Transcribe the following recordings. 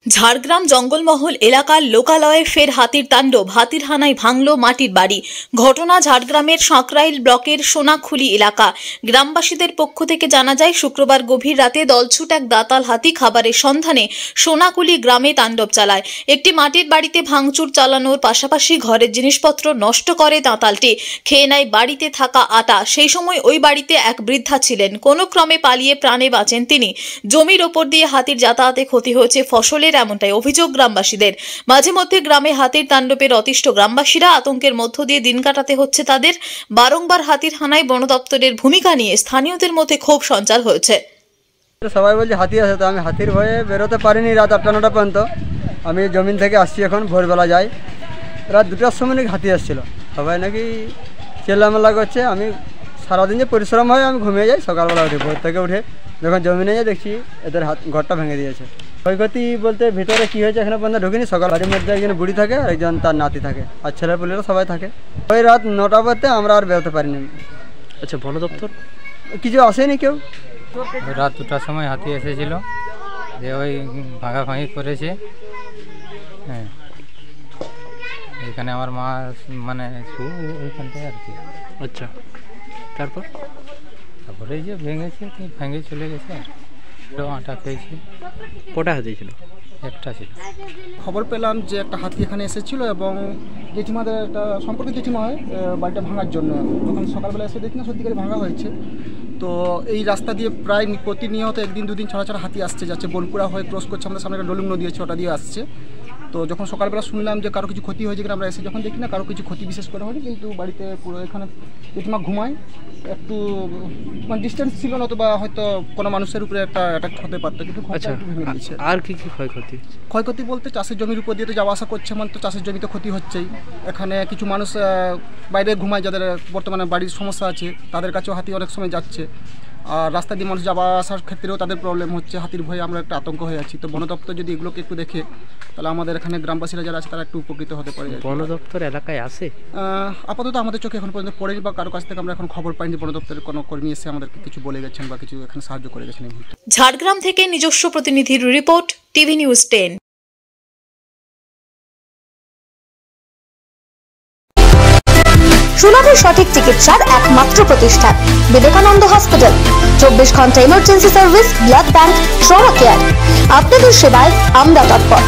ঝাড়গ্রাম জঙ্গলমহল এলাকার লোকালয়ে ফের হাতির তাণ্ডব। হাতির হানায় ভাঙল মাটির বাড়ি। ঘটনা ঝাড়গ্রামের সাঁকরাইল ব্লকের সোনাখুলি এলাকা। গ্রামবাসীদের পক্ষ থেকে জানা যায়, শুক্রবার গভীর রাতে দলছুট এক দাতাল হাতি খাবারের সন্ধানে সোনাকুলি গ্রামে তাণ্ডব চালায়। একটি মাটির বাড়িতে ভাঙচুর চালানোর পাশাপাশি ঘরের জিনিসপত্র নষ্ট করে দাঁতালটি। খেয়ে নেয় বাড়িতে থাকা আটা। সেই সময় ওই বাড়িতে এক বৃদ্ধা ছিলেন। কোনো ক্রমে পালিয়ে প্রাণে বাঁচেন তিনি। জমির ওপর দিয়ে হাতির যাতায়াতে ক্ষতি হয়েছে ফসলের, এমনটাই অভিযোগ গ্রামবাসীদের। মাঝে মধ্যে গ্রামে হাতির তাণ্ডবের অতিষ্ঠ গ্রামবাসীরা আতঙ্কের মধ্য দিয়ে দিন কাটাতে হচ্ছে তাদের। বারংবার হাতির হানায় বন দপ্তরের ভূমিকা নিয়ে স্থানীয়দের মধ্যে ক্ষোভ সঞ্চার হয়েছে। সবাই বলছে হাতি আছে, তো আমি হাতির ভয়ে বেরোতে পারিনি রাত 8টা-9টা পর্যন্ত। আমি জমিন থেকে আসছি, এখন ভোরবেলা যাই। রাত 2টার সময় নাকি হাতি আসছিল, সবাই নাকি চেল্লামেল্লা করছে। আমি সারাদিন যে পরিশ্রম হয় আমি ঘুমিয়ে যাই, সকালবেলা উঠে ভোর থেকে উঠে যখন জমিনে যাই দেখছি এদের ঘরটা ভেঙে দিয়েছে। ক্ষয়ক্ষতি বলতে ভিতরে কী হয়েছে এখানে পর্যন্ত ঢুকিনি। সকাল বাড়ির মধ্যে একজন বুড়ি থাকে আর একজন তার নাতি থাকে, আর ছেলেপুলেরা সবাই থাকে। ওই রাত 9টা পর্যন্ত আমরা আর বেরোতে পারিনি। আচ্ছা, বন দপ্তর কিছু আসেনি কেউ। রাত 2টার সময় হাতি এসেছিল, যে ওই ভাঙাভাঙি করেছে। হ্যাঁ, এখানে আমার মা মানে ওইখানটায় আর কি। আচ্ছা, তারপরে এই যে ভেঙে চলে গেছে। আর আটা খেয়েছি। কটা হাতি ছিল? একটা ছিল। খবর পেলাম যে একটা হাতি এখানে এসেছিল এবং জেঠিমাদের একটা সম্পর্কে জেঠিমা হয় বাড়িটা ভাঙার জন্য। যখন সকালবেলা এসে দেখি না সত্যিকারে ভাঙা হয়েছে। তো এই রাস্তা দিয়ে প্রায় প্রতিনিয়ত একদিন দুদিন ছাড়া হাতি আসছে যাচ্ছে। বনপুরা হয়ে ক্রস করছে, আমাদের সামনে একটা ডলুম নদী আছে, ওটা দিয়ে আসছে। তো যখন সকালবেলা শুনলাম যে কারো কিছু ক্ষতি হয়েছে কিনা, আমরা এসে যখন দেখি না কারো কিছু ক্ষতি বিশেষ করে হয়নি, কিন্তু বাড়িতে পুরো এখানে জেঠিমা ঘুমায়। একটু মানে ডিস্টেন্স ছিল না, তো বা হয়তো কোনো মানুষের উপরে একটা অ্যাটাক হতে পারতো, কিন্তু ভেঙে দিয়েছে। আর কি কি ক্ষয়ক্ষতি বলতে চাষের জমির উপর দিয়ে তো যাওয়া আসা করছে, মানে তো চাষের জমিতে ক্ষতি হচ্ছেই। এখানে কিছু মানুষ বাইরে ঘুমায়, যাদের বর্তমানে বাড়ির সমস্যা আছে, তাদের কাছেও হাতি অনেক সময় যাচ্ছে। আর রাস্তা দিয়ে মানুষ যাওয়া আসার ক্ষেত্রেও তাদের প্রবলেম হচ্ছে। হাতির ভয়ে আমরা একটা আতঙ্ক হয়ে আছি। তো বন দপ্তর যদি এগুলোকে একটু দেখে, তাহলে আমাদের এখানে গ্রামবাসীরা যারা আছে তারা একটু উপকৃত হতে পারে। বন দপ্তর এলাকায় আসে? আপাতত আমাদের চোখে এখন পর্যন্ত পড়েনি, বা কারো কাছ থেকে আমরা এখন খবর পাইনি বন দপ্তরের কোনো কর্মী এসে আমাদেরকে কিছু বলে গেছেন বা কিছু এখানে সাহায্য করে গেছেন। ঝাড়গ্রাম থেকে নিজস্ব প্রতিনিধির রিপোর্ট, টিভি নিউজ 10। সুলভে সঠিক চিকিৎসার একমাত্র প্রতিষ্ঠান বিবেকানন্দ হসপিটাল। 24 ঘন্টা emergency service, blood bank, trauma care. আপনাদের সেবায় আমরা তৎপর।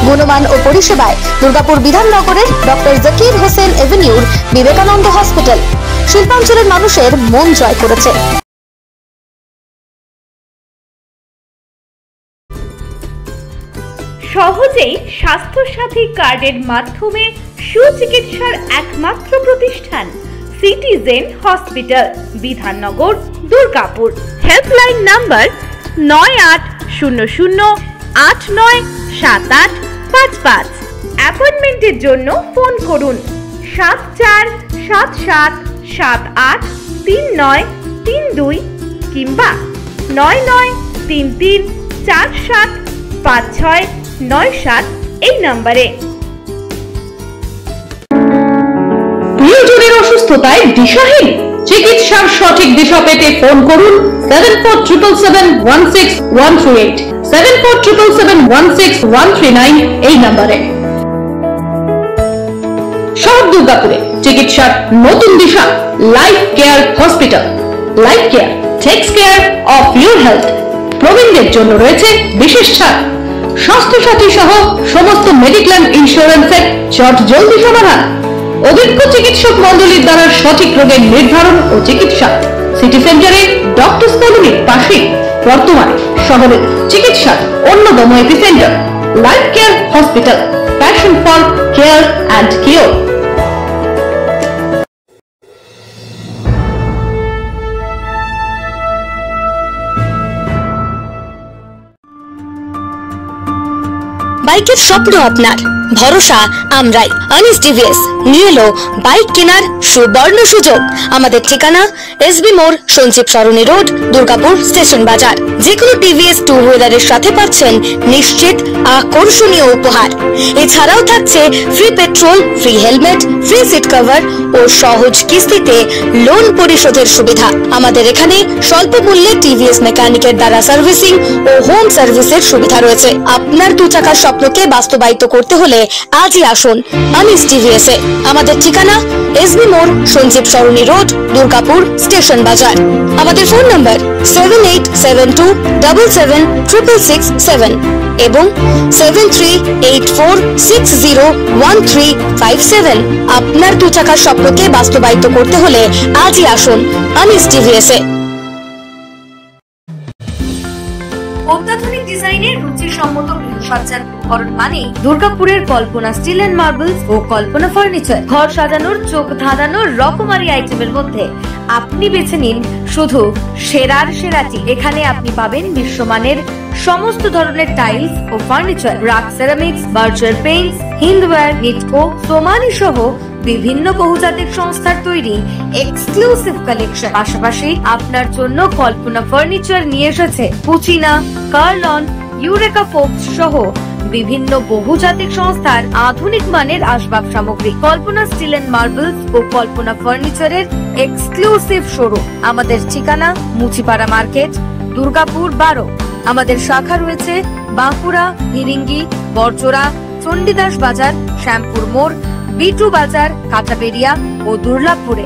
গুণমান ও পরিষেবায় দুর্গাপুর বিধাননগরের ডক্টর জাকির হোসেন এভিনিউর বিবেকানন্দ হসপিটাল শিল্পাঞ্চলের মানুষের মন জয় করেছে। সহজেই স্বাস্থ্যসাথী কার্ডের মাধ্যমে সুচিকিৎসার একমাত্র প্রতিষ্ঠান citizen hospital, Bidhannagar, Durgapur. Helpline number 9800897855। অ্যাপয়েন্টমেন্টের জন্য ফোন করুন 7477783932 কিংবা 9933475697 এই নম্বরে। প্রিয়জনের অসুস্থতায় দিশাহীন? চিকিৎসার সঠিক দিশা পেতে ফোন করুন 7477716138, 7477716139 এই নম্বরে। শহর দুর্গাপুরে চিকিৎসার নতুন দিশা life care hospital. Life care takes care of your health. প্রবীণদের জন্য রয়েছে বিশেষ ছাড়। স্বাস্থ্যসাথী সহ সমস্ত মেডিক্লেম ইন্স্যুরেন্সের চটজলদি সমাধান। অভিজ্ঞ চিকিৎসক মন্ডলীর দ্বারা সঠিক রোগের নির্ধারণ ও চিকিৎসা। সিটি সেন্টারে ডক্টর কলোনির পাশে বর্তমানে শহরের চিকিৎসার অন্যতম epicentre life care hospital. Passion for care and cure. বাইকের স্বপ্ন আপনার, ভরসা আমরাই। আনিস টিভিএস নিয়ে এলো বাইক কেনার সুবর্ণ সুযোগ। আমাদের ঠিকানা এসবি মোড়, সঞ্জীব সরণি রোড, দুর্গাপুর স্টেশন বাজার। যে কোনো টিভিএস টু হুইলারের সাথে পাচ্ছেন নিশ্চিত আকর্ষণীয় উপহার। এছাড়াও থাকছে free petrol, free helmet, free seat cover ও সহজ কিস্তিতে লোন পরিশোধের সুবিধা। আমাদের এখানে স্বল্প মূল্যে টিভিএস মেকানিকের দ্বারা সার্ভিসিং ও হোম সার্ভিসের সুবিধা রয়েছে। আপনার 2 চাকার স্বপ্নকে বাস্তবায়িত করতে হলে আজই আসুন আনিস টিভিএস এ। আমাদের ঠিকানা এসবি মোড়, সঞ্জীব সরণি রোড, দুর্গাপুর স্টেশন বাজার। আমাদের ফোন নাম্বার 7872776667 এবং 7384601357। আপনার 2 চাকার স্বপ্নকে বাস্তবায়িত করতে হলে আজই আসুন আনিস টিভিএস এ। অত্যাধুনিক ডিজাইনের রুচিসম্মত গৃহসজ্জার উপকরণ মানে দুর্গাপুরের কল্পনা স্টিল এন্ড মার্বেলস ও কল্পনা ফার্নিচার। ঘর সাজানোর, চোখ ধাঁধানোর রকমারি আইটেমের মধ্যে আপনি বেছে নিন শুধু সেরার সেরাটি। এখানে আপনি পাবেন বিশ্বমানের সমস্ত ধরনের টাইলস ও furniture, RAK ceramics, Berger paints, Hindware, Nitco, Somany সহ বিভিন্ন বহুজাতিক সংস্থার তৈরি এক্সক্লুসিভ কালেকশন। পাশাপাশি আপনার জন্য কল্পনা ফার্নিচার নিয়ে এসেছে পুচিনা, কার্লন, ইউরেকা ফোকস সহ বিভিন্ন বহুজাতিক সংস্থার আধুনিক মানের আসবাব সামগ্রী। কল্পনা স্টিল এন্ড মার্বেলস ও কল্পনা ফার্নিচারের এক্সক্লুসিভ শোরুম। আমাদের ঠিকানা মুচিপাড়া মার্কেট, দুর্গাপুর 12। আমাদের শাখা রয়েছে বাঁকুড়া, ভিরিঙ্গি, বড়জোড়া, চণ্ডীদাস বাজার, শ্যামপুর মোড়, বিটু বাজার, কাটাবেরিয়া ও দুর্লাভপুরে।